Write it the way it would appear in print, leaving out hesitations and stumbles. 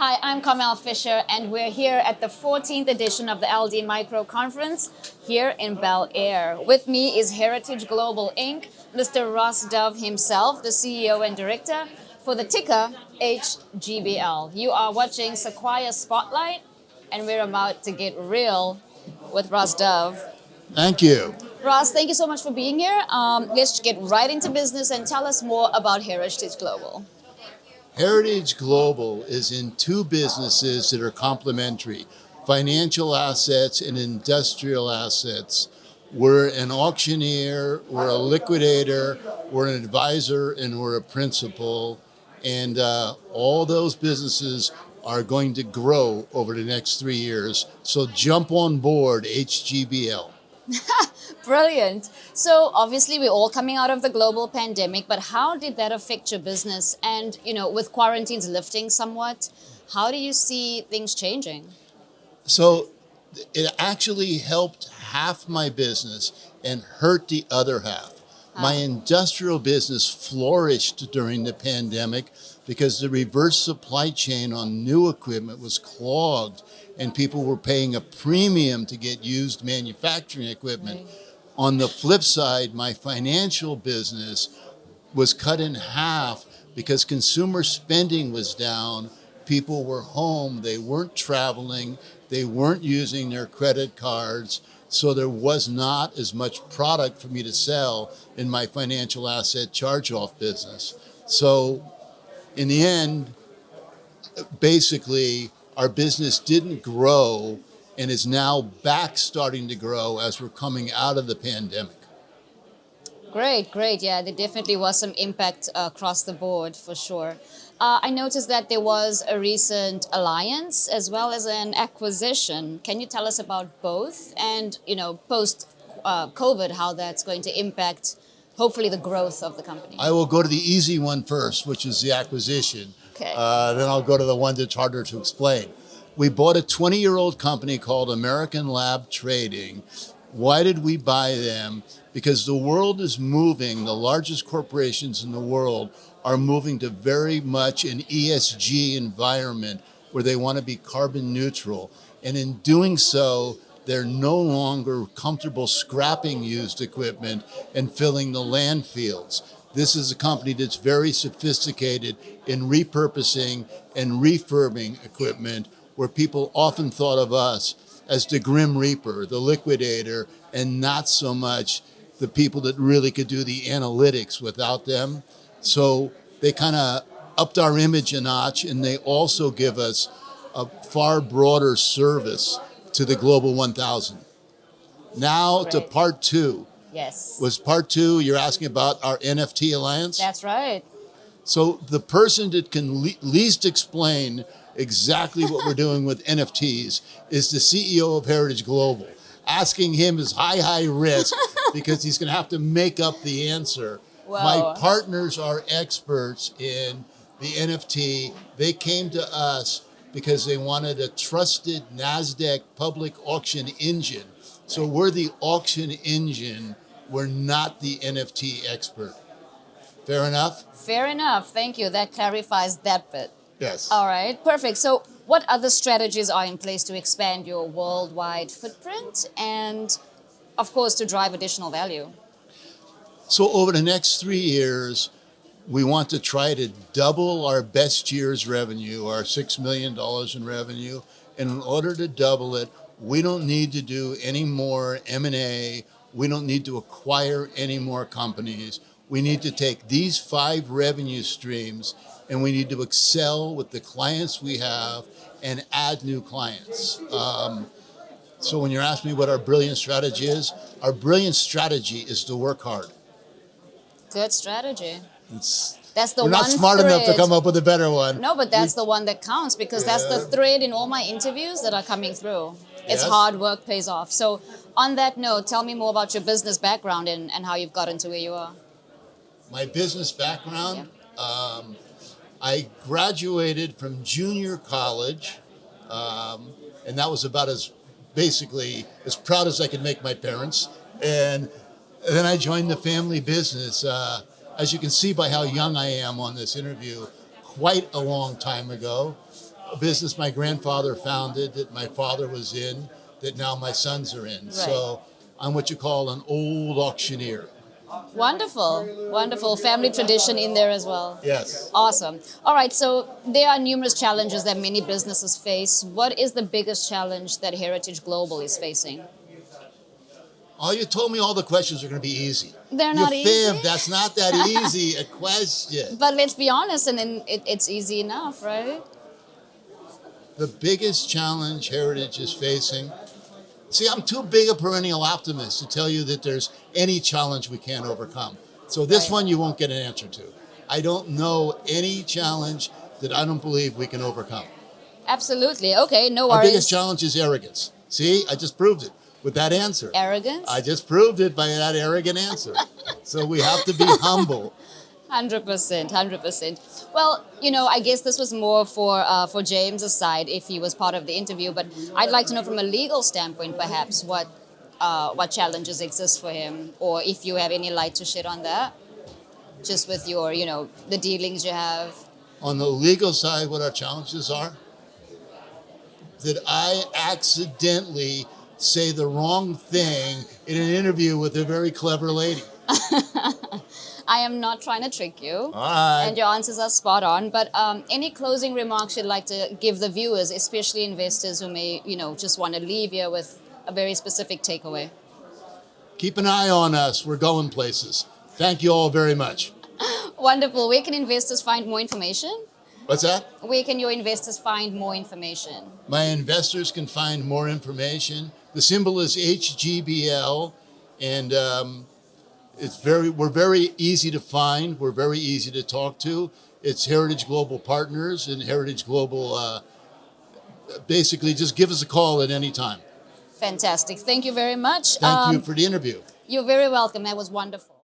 Hi, I'm Kamal Fisher, and we're here at the 14th edition of the LD Micro Conference here in Bel Air. With me is Heritage Global Inc., Mr. Ross Dove himself, the CEO and director, for the ticker HGBL. You are watching Sequire Spotlight, and we're about to get real with Ross Dove. Thank you. Ross, thank you so much for being here. Let's get right into business and tell us more about Heritage Global. Heritage Global is in two businesses that are complementary, financial assets and industrial assets. We're an auctioneer, we're a liquidator, we're an advisor, and we're a principal. And all those businesses are going to grow over the next 3 years. So jump on board HGBL. Brilliant. So obviously we're all coming out of the global pandemic, but how did that affect your business? And, with quarantines lifting somewhat, how do you see things changing? So it actually helped half my business and hurt the other half. My industrial business flourished during the pandemic because the reverse supply chain on new equipment was clogged and people were paying a premium to get used manufacturing equipment. Right. On the flip side, my financial business was cut in half because consumer spending was down. People were home, they weren't traveling, they weren't using their credit cards, so there was not as much product for me to sell in my financial asset charge-off business. So in the end, basically, our business didn't grow and is now back starting to grow as we're coming out of the pandemic. Great. Yeah, there definitely was some impact across the board for sure. I noticed that there was a recent alliance as well as an acquisition. Can you tell us about both and, post COVID, how that's going to impact hopefully the growth of the company? I will go to the easy one first, which is the acquisition. Okay. Then I'll go to the one that's harder to explain. We bought a 20-year-old company called American Lab Trading. Why did we buy them? Because the world is moving. The largest corporations in the world are moving to very much an ESG environment where they want to be carbon neutral. And in doing so, they're no longer comfortable scrapping used equipment and filling the landfills. This is a company that's very sophisticated in repurposing and refurbing equipment, where people often thought of us as the Grim Reaper, the liquidator, and not so much the people that really could do the analytics without them. So they kind of upped our image a notch, and they also give us a far broader service to the Global 1000. Now to Great. part two. Yes. Was part two, you're asking about our NFT alliance? That's right. So the person that can least explain exactly what we're doing with NFTs is the CEO of Heritage Global. Asking him is high risk because he's going to have to make up the answer. Wow. My partners are experts in the NFT. They came to us because they wanted a trusted NASDAQ public auction engine. So we're the auction engine. We're not the NFT expert. Fair enough? Fair enough. Thank you. That clarifies that bit. Yes. All right, perfect. So what other strategies are in place to expand your worldwide footprint and, of course, to drive additional value? So over the next 3 years, we want to try to double our best year's revenue, our $6 million in revenue. And in order to double it, we don't need to do any more M&A. We don't need to acquire any more companies. We need to take these 5 revenue streams and we need to excel with the clients we have and add new clients. So when you're asking me what our brilliant strategy is, our brilliant strategy is to work hard. Good strategy. It's, That's the we're one not smart enough to thread. come up with a better one. No, but that's the one that counts because that's the Yeah. thread in all my interviews that are coming through. It's Yes. hard work pays off. So on that note, tell me more about your business background and how you've gotten to where you are. My business background, I graduated from junior college, and that was about basically as proud as I could make my parents. And then I joined the family business. As you can see by how young I am on this interview, quite a long time ago. a business my grandfather founded that my father was in, that now my sons are in. Right. So I'm what you call an old auctioneer. Wonderful, wonderful. Family tradition in there as well. Yes. Awesome. All right, so there are numerous challenges that many businesses face. What is the biggest challenge that Heritage Global is facing? Oh, you told me all the questions are going to be easy. They're not you easy. Fib, that's not that easy a question. But let's be honest, and then it's easy enough, right? The biggest challenge Heritage is facing. See, I'm too big a perennial optimist to tell you that there's any challenge we can't overcome. So this Right. one you won't get an answer to. I don't know any challenge that I don't believe we can overcome. Absolutely. Okay, no Our worries. biggest challenge is arrogance. See, I just proved it with that answer. Arrogance? I just proved it by that arrogant answer. So we have to be humble. 100%, 100%. Well, I guess this was more for James's side if he was part of the interview, but I'd like to know from a legal standpoint, perhaps, what challenges exist for him, or if you have any light to shed on that, just with your, the dealings you have. On the legal side, what our challenges are, that I accidentally say the wrong thing in an interview with a very clever lady. I am not trying to trick you. All right. And your answers are spot on. But any closing remarks you'd like to give the viewers, especially investors who may, just want to leave here with a very specific takeaway? Keep an eye on us. We're going places. Thank you all very much. Wonderful. Where can investors find more information? What's that? Where can your investors find more information? My investors can find more information. The symbol is HGBL, and we're very easy to find. We're very easy to talk to. It's Heritage Global Partners, and Heritage Global, basically just give us a call at any time. Fantastic. Thank you very much. Thank you for the interview. You're very welcome. That was wonderful.